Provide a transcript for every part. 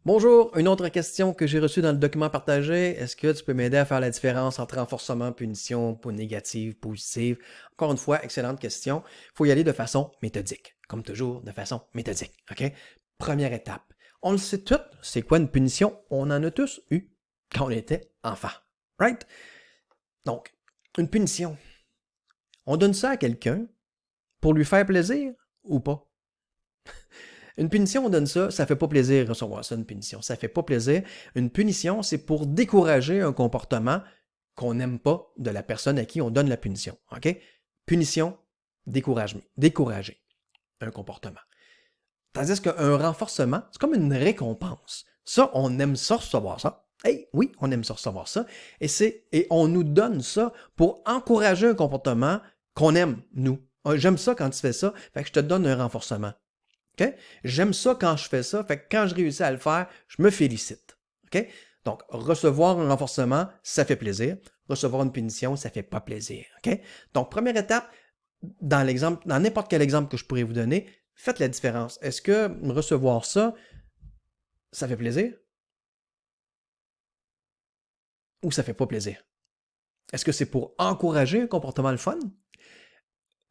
Bonjour, une autre question que j'ai reçue dans le document partagé. Est-ce que tu peux m'aider à faire la différence entre renforcement, punition, négative, positive? Encore une fois, excellente question. Il faut y aller de façon méthodique. Comme toujours, de façon méthodique. OK? Première étape. On le sait tout, c'est quoi une punition? On en a tous eu quand on était enfant. Right? Donc, une punition. On donne ça à quelqu'un pour lui faire plaisir ou pas? Une punition, on donne ça, ça fait pas plaisir de recevoir ça, une punition. Ça fait pas plaisir. Une punition, c'est pour décourager un comportement qu'on n'aime pas de la personne à qui on donne la punition. OK? Punition, décourager un comportement. Tandis qu'un renforcement, c'est comme une récompense. Ça, on aime ça recevoir ça. Hey, oui, on aime ça recevoir ça. Et on nous donne ça pour encourager un comportement qu'on aime, nous. J'aime ça quand tu fais ça, fait que je te donne un renforcement. Okay? J'aime ça quand je fais ça, fait que quand je réussis à le faire, je me félicite. Okay? Donc, recevoir un renforcement, ça fait plaisir. Recevoir une punition, ça fait pas plaisir. Okay? Donc, première étape, dans n'importe quel exemple que je pourrais vous donner, faites la différence. Est-ce que recevoir ça, ça fait plaisir? Ou ça fait pas plaisir? Est-ce que c'est pour encourager un comportement le fun?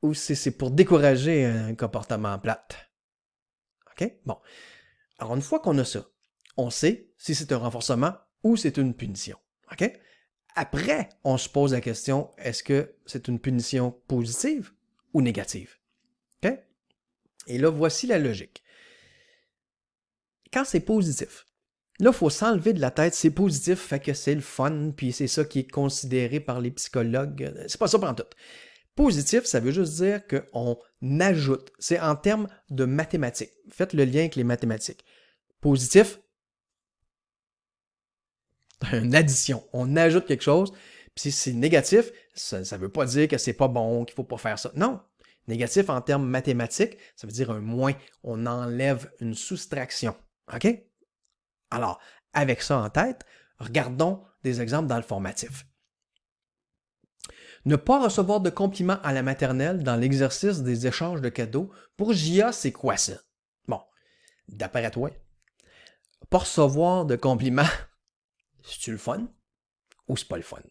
Ou c'est pour décourager un comportement plate? OK? Bon. Alors, une fois qu'on a ça, on sait si c'est un renforcement ou c'est une punition. OK? Après, on se pose la question, est-ce que c'est une punition positive ou négative? OK? Et là, voici la logique. Quand c'est positif, là, il faut s'enlever de la tête, c'est positif, fait que c'est le fun, puis c'est ça qui est considéré par les psychologues. C'est pas ça pendant tout. Positif, ça veut juste dire qu'on ajoute. C'est en termes de mathématiques. Faites le lien avec les mathématiques. Positif, une addition. On ajoute quelque chose. Puis si c'est négatif, ça ne veut pas dire que c'est pas bon, qu'il ne faut pas faire ça. Non. Négatif en termes mathématiques, ça veut dire un moins. On enlève une soustraction. OK? Alors, avec ça en tête, regardons des exemples dans le formatif. Ne pas recevoir de compliments à la maternelle dans l'exercice des échanges de cadeaux. Pour JA, c'est quoi ça? Bon, d'après toi, pas recevoir de compliments, c'est-tu le fun ou c'est pas le fun?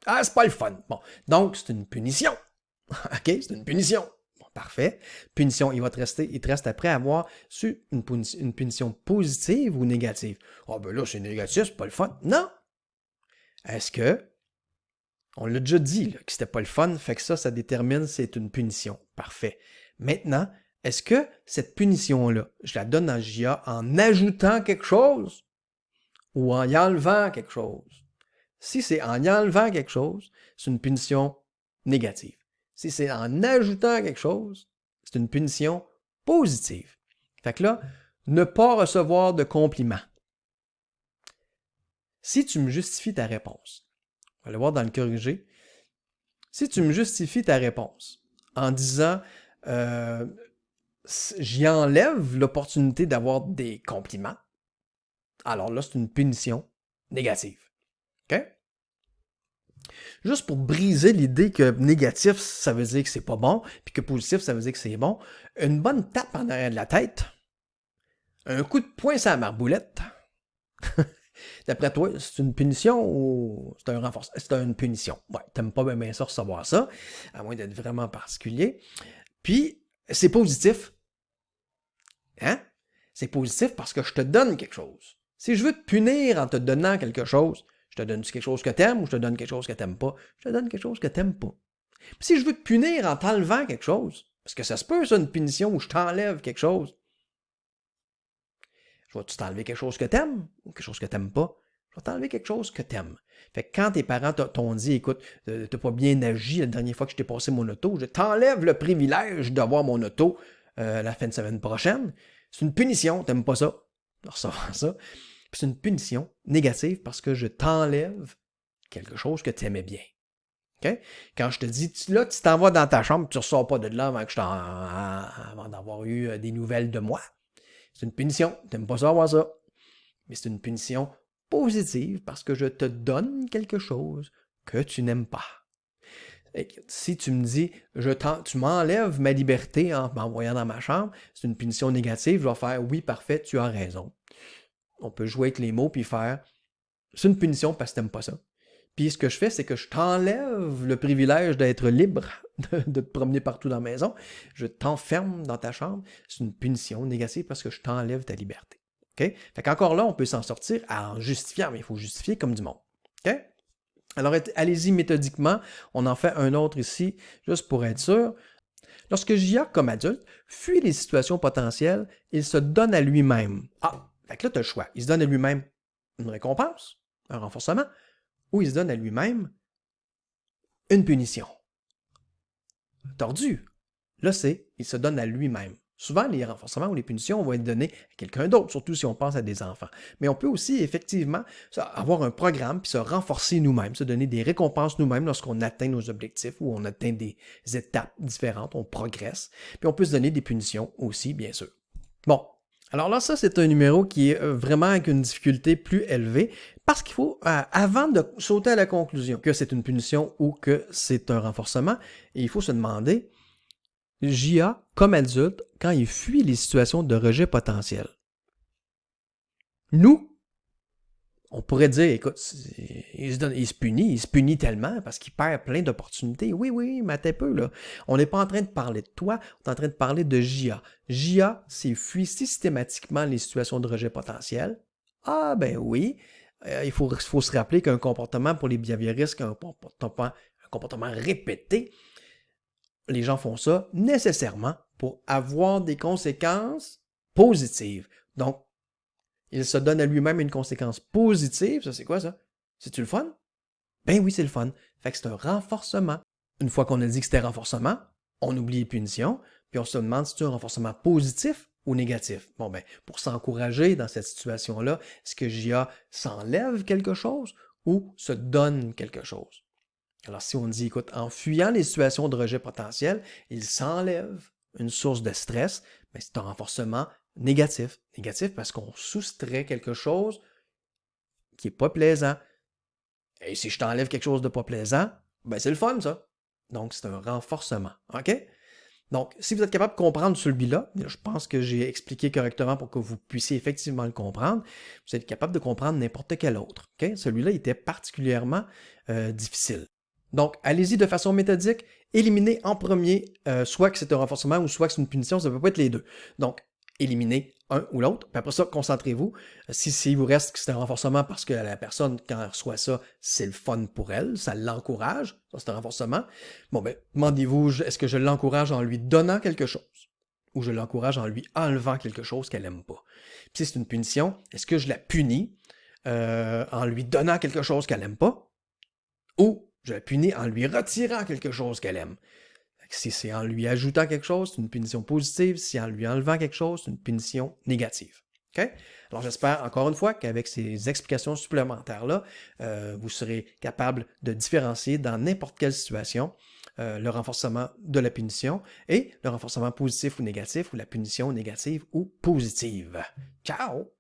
Ah, c'est pas le fun. Bon, donc c'est une punition. OK, c'est une punition. Bon, parfait. Punition, il te reste après avoir su une punition positive ou négative. Ah, ben là, c'est négatif, c'est pas le fun. Non! Est-ce que, on l'a déjà dit, là, que c'était pas le fun, fait que ça détermine si c'est une punition. Parfait. Maintenant, est-ce que cette punition-là, je la donne en JA en ajoutant quelque chose ou en y enlevant quelque chose? Si c'est en y enlevant quelque chose, c'est une punition négative. Si c'est en ajoutant quelque chose, c'est une punition positive. Fait que là, ne pas recevoir de compliments. Si tu me justifies ta réponse, on va le voir dans le corrigé. Si tu me justifies ta réponse en disant j'y enlève l'opportunité d'avoir des compliments, alors là, c'est une punition négative. OK? Juste pour briser l'idée que négatif, ça veut dire que c'est pas bon, puis que positif, ça veut dire que c'est bon, une bonne tape en arrière de la tête, un coup de poing sur la marboulette. D'après toi, c'est une punition ou c'est un renforcement? C'est une punition. Ouais, t'aimes pas bien ça recevoir ça, à moins d'être vraiment particulier. Puis, c'est positif. Hein? C'est positif parce que je te donne quelque chose. Si je veux te punir en te donnant quelque chose, je te donne quelque chose que t'aimes ou je te donne quelque chose que t'aimes pas? Je te donne quelque chose que t'aimes pas. Puis si je veux te punir en t'enlevant quelque chose, parce que ça se peut, ça, une punition où je t'enlève quelque chose, je vais-tu t'enlever quelque chose que t'aimes ou quelque chose que t'aimes pas? Je vais t'enlever quelque chose que t'aimes. Fait que quand tes parents t'ont dit, écoute, t'as pas bien agi la dernière fois que je t'ai passé mon auto, je t'enlève le privilège d'avoir mon auto la fin de semaine prochaine, c'est une punition, t'aimes pas ça, de recevoir ça. Puis c'est une punition négative parce que je t'enlève quelque chose que t'aimais bien. Okay? Quand je te dis, là, tu t'en vas dans ta chambre, tu ne ressors pas de là avant d'avoir eu des nouvelles de moi. C'est une punition. Tu n'aimes pas ça avoir ça. Mais c'est une punition positive parce que je te donne quelque chose que tu n'aimes pas. Et si tu me dis, tu m'enlèves ma liberté en m'envoyant dans ma chambre, c'est une punition négative, je vais faire oui, parfait, tu as raison. On peut jouer avec les mots puis faire « c'est une punition parce que t'aimes pas ça ». Puis ce que je fais, c'est que je t'enlève le privilège d'être libre, de te promener partout dans la maison. Je t'enferme dans ta chambre. C'est une punition négative parce que je t'enlève ta liberté. OK? Fait qu'encore là, on peut s'en sortir en justifiant, mais il faut justifier comme du monde. OK? Alors, allez-y méthodiquement. On en fait un autre ici, juste pour être sûr. Lorsque J.A., comme adulte, fuit les situations potentielles, il se donne à lui-même. Ah, fait que là, tu as le choix. Il se donne à lui-même une récompense, un renforcement, ou il se donne à lui-même une punition. Tordu. Là, il se donne à lui-même. Souvent, les renforcements ou les punitions vont être donnés à quelqu'un d'autre, surtout si on pense à des enfants. Mais on peut aussi, effectivement, avoir un programme puis se renforcer nous-mêmes, se donner des récompenses nous-mêmes lorsqu'on atteint nos objectifs ou on atteint des étapes différentes, on progresse. Puis on peut se donner des punitions aussi, bien sûr. Bon, alors là, ça, c'est un numéro qui est vraiment avec une difficulté plus élevée parce qu'il faut, avant de sauter à la conclusion que c'est une punition ou que c'est un renforcement, il faut se demander, J.A., comme adulte, quand il fuit les situations de rejet potentiel. Nous, on pourrait dire, écoute, il se punit tellement parce qu'il perd plein d'opportunités. Oui, mais attends un peu, là. On n'est pas en train de parler de toi, on est en train de parler de J.A. J.A., s'il fuit systématiquement les situations de rejet potentiel. Ah, ben oui, il faut se rappeler qu'un comportement pour les behavioristes, un comportement répété, les gens font ça nécessairement pour avoir des conséquences positives. Donc, il se donne à lui-même une conséquence positive. Ça, c'est quoi ça? C'est-tu le fun? Ben oui, c'est le fun. Fait que c'est un renforcement. Une fois qu'on a dit que c'était renforcement, on oublie les punitions, puis on se demande si c'est un renforcement positif ou négatif. Bon, ben, pour s'encourager dans cette situation-là, est-ce que J.A. s'enlève quelque chose ou se donne quelque chose? Alors, si on dit, écoute, en fuyant les situations de rejet potentiel, il s'enlève une source de stress, mais c'est un renforcement négatif. Négatif parce qu'on soustrait quelque chose qui n'est pas plaisant. Et si je t'enlève quelque chose de pas plaisant, ben c'est le fun, ça. Donc, c'est un renforcement. OK? Donc, si vous êtes capable de comprendre celui-là, je pense que j'ai expliqué correctement pour que vous puissiez effectivement le comprendre, vous êtes capable de comprendre n'importe quel autre. OK? Celui-là était particulièrement difficile. Donc, allez-y de façon méthodique, éliminez en premier soit que c'est un renforcement ou soit que c'est une punition, ça ne peut pas être les deux. Donc, éliminez un ou l'autre, puis après ça, concentrez-vous. Si vous reste que c'est un renforcement parce que la personne, quand elle reçoit ça, c'est le fun pour elle, ça l'encourage, ça c'est un renforcement, bon ben, demandez-vous, est-ce que je l'encourage en lui donnant quelque chose ou je l'encourage en lui enlevant quelque chose qu'elle n'aime pas? Puis si c'est une punition, est-ce que je la punis en lui donnant quelque chose qu'elle n'aime pas ou je la punis en lui retirant quelque chose qu'elle aime? Si c'est en lui ajoutant quelque chose, c'est une punition positive. Si en lui enlevant quelque chose, c'est une punition négative. Okay? Alors j'espère encore une fois qu'avec ces explications supplémentaires-là, vous serez capable de différencier dans n'importe quelle situation le renforcement de la punition et le renforcement positif ou négatif ou la punition négative ou positive. Ciao!